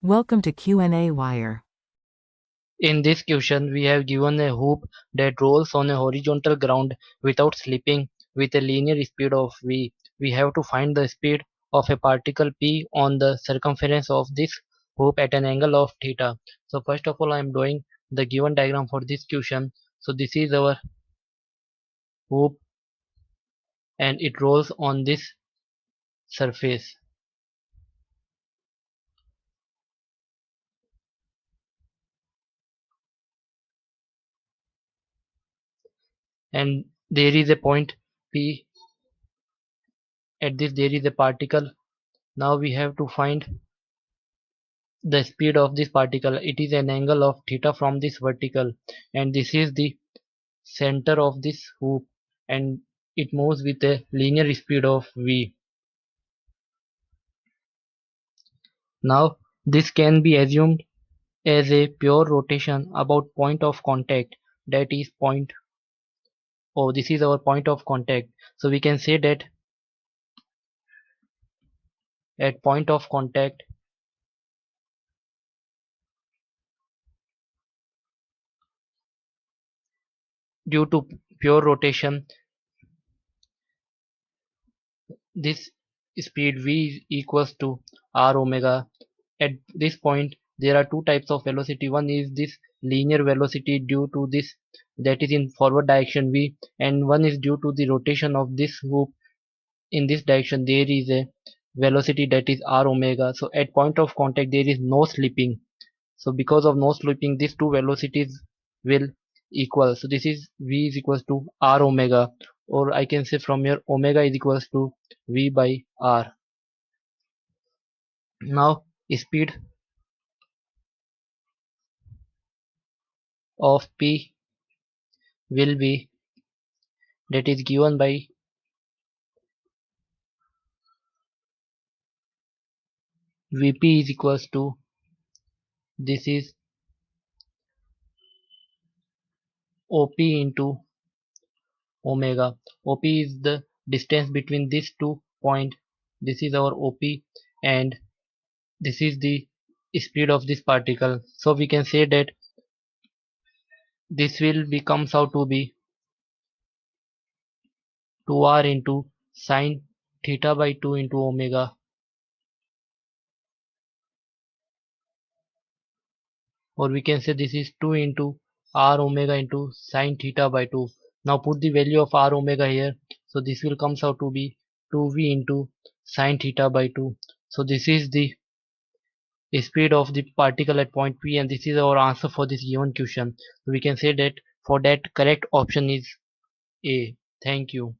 Welcome to Q&A Wire. In this question, we have given a hoop that rolls on a horizontal ground without slipping with a linear speed of v. We have to find the speed of a particle p on the circumference of this hoop at an angle of theta. So first of all, I am drawing the given diagram for this question. So this is our hoop and it rolls on this surface. And there is a point p. At this there is a particle. Now we have to find the speed of this particle. It is an angle of theta from this vertical, and this is the center of this hoop, and it moves with a linear speed of v. Now this can be assumed as a pure rotation about point of contact, that is point O. This is our point of contact. So we can say that at point of contact, due to pure rotation, this speed v equals to r omega. At this point there are two types of velocity. One is this linear velocity due to this, that is in forward direction v, and one is due to the rotation of this hoop in this direction. There is a velocity that is r omega. So at point of contact there is no slipping. So because of no slipping, these two velocities will equal. So this is v is equals to r omega, or I can say from here omega is equals to v by r. Now speed of p will be, that is given by Vp is equals to, this is OP into omega. OP is the distance between these 2 points. This is our OP, and this is the speed of this particle. So we can say that this will be comes out to be 2r into sine theta by 2 into omega, or we can say this is 2 into r omega into sine theta by 2. Now put the value of r omega here. So this will comes out to be 2v into sine theta by 2. So this is the speed of the particle at point P, and this is our answer for this given question. So we can say that for that correct option is A. Thank you.